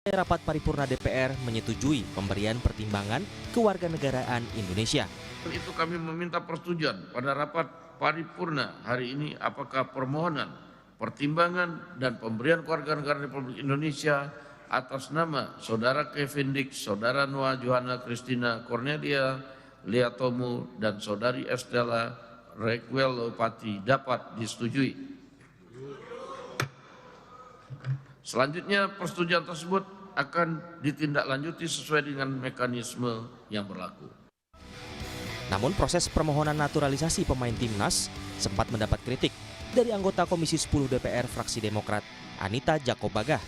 Rapat paripurna DPR menyetujui pemberian pertimbangan kewarganegaraan Indonesia. Itu kami meminta persetujuan pada rapat paripurna hari ini apakah permohonan, pertimbangan dan pemberian kewarganegaraan Republik Indonesia atas nama Saudara Kevin Dix, Saudara Noah Johanna Christina Cornelia Liatomo dan Saudari Estella Requel Pati dapat disetujui. Selanjutnya persetujuan tersebut akan ditindaklanjuti sesuai dengan mekanisme yang berlaku. Namun proses permohonan naturalisasi pemain timnas sempat mendapat kritik dari anggota Komisi 10 DPR fraksi Demokrat, Anita Jakobagah.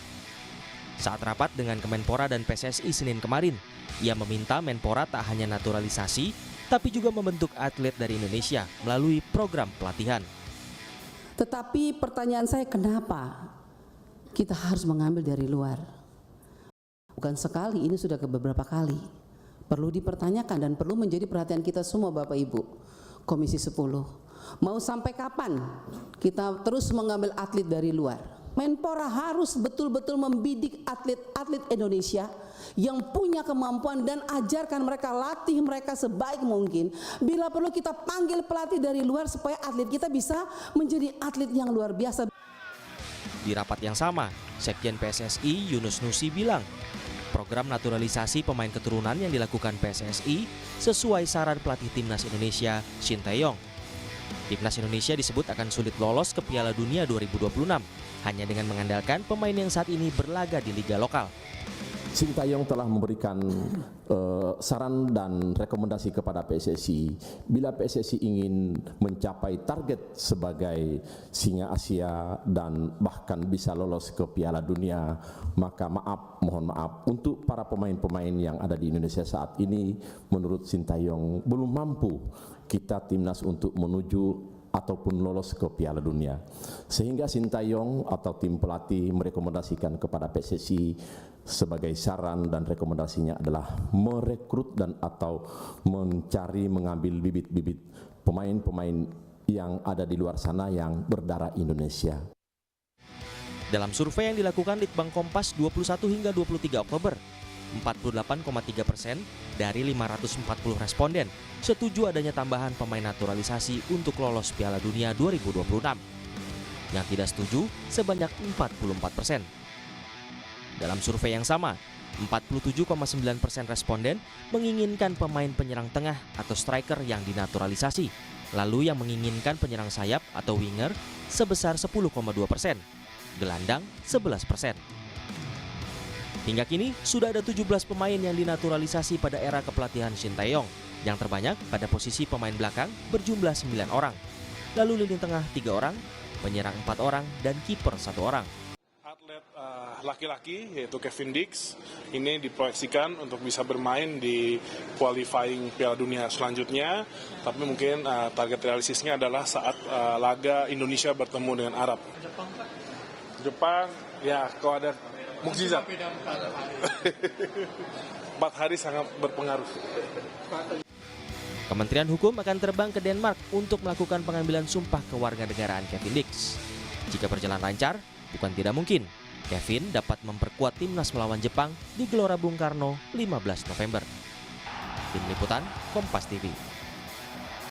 Saat rapat dengan Kemenpora dan PSSI Senin kemarin, ia meminta Menpora tak hanya naturalisasi, tapi juga membentuk atlet dari Indonesia melalui program pelatihan. Tetapi pertanyaan saya, kenapa kita harus mengambil dari luar? Bukan sekali, ini sudah beberapa kali. Perlu dipertanyakan dan perlu menjadi perhatian kita semua Bapak Ibu, Komisi 10. Mau sampai kapan kita terus mengambil atlet dari luar? Menpora harus betul-betul membidik atlet-atlet Indonesia yang punya kemampuan dan ajarkan mereka, latih mereka sebaik mungkin. Bila perlu kita panggil pelatih dari luar supaya atlet kita bisa menjadi atlet yang luar biasa. Di rapat yang sama, Sekjen PSSI Yunus Nusi bilang, program naturalisasi pemain keturunan yang dilakukan PSSI sesuai saran pelatih Timnas Indonesia, Shin Tae-yong. Timnas Indonesia disebut akan sulit lolos ke Piala Dunia 2026 hanya dengan mengandalkan pemain yang saat ini berlaga di liga lokal. Shin Tae-yong telah memberikan saran dan rekomendasi kepada PSSI. Bila PSSI ingin mencapai target sebagai singa Asia dan bahkan bisa lolos ke Piala Dunia, maka mohon maaf untuk para pemain-pemain yang ada di Indonesia saat ini, menurut Shin Tae-yong belum mampu kita timnas untuk menuju ataupun lolos ke Piala Dunia. Sehingga Shin Tae-yong atau tim pelatih merekomendasikan kepada PSSI sebagai saran dan rekomendasinya adalah merekrut dan atau mengambil bibit-bibit pemain-pemain yang ada di luar sana yang berdarah Indonesia. Dalam survei yang dilakukan Litbang Kompas 21 hingga 23 Oktober, 48,3% dari 540 responden setuju adanya tambahan pemain naturalisasi untuk lolos Piala Dunia 2026. Yang tidak setuju sebanyak 44%. Dalam survei yang sama, 47,9% responden menginginkan pemain penyerang tengah atau striker yang dinaturalisasi, lalu yang menginginkan penyerang sayap atau winger sebesar 10,2%, gelandang 11%. Hingga kini, sudah ada 17 pemain yang dinaturalisasi pada era kepelatihan Shin Tae-yong. Yang terbanyak pada posisi pemain belakang berjumlah 9 orang. Lalu lini tengah 3 orang, penyerang 4 orang, dan kiper 1 orang. Atlet laki-laki yaitu Kevin Dix ini diproyeksikan untuk bisa bermain di qualifying Piala Dunia selanjutnya. Tapi mungkin target realistisnya adalah saat laga Indonesia bertemu dengan Arab. Jepang, ya kalau ada mukjizat. 4 hari sangat berpengaruh. Kementerian Hukum akan terbang ke Denmark untuk melakukan pengambilan sumpah kewarganegaraan Kevin Dix. Jika berjalan lancar, bukan tidak mungkin Kevin dapat memperkuat timnas melawan Jepang di Gelora Bung Karno 15 November. Tim Liputan, Kompas TV.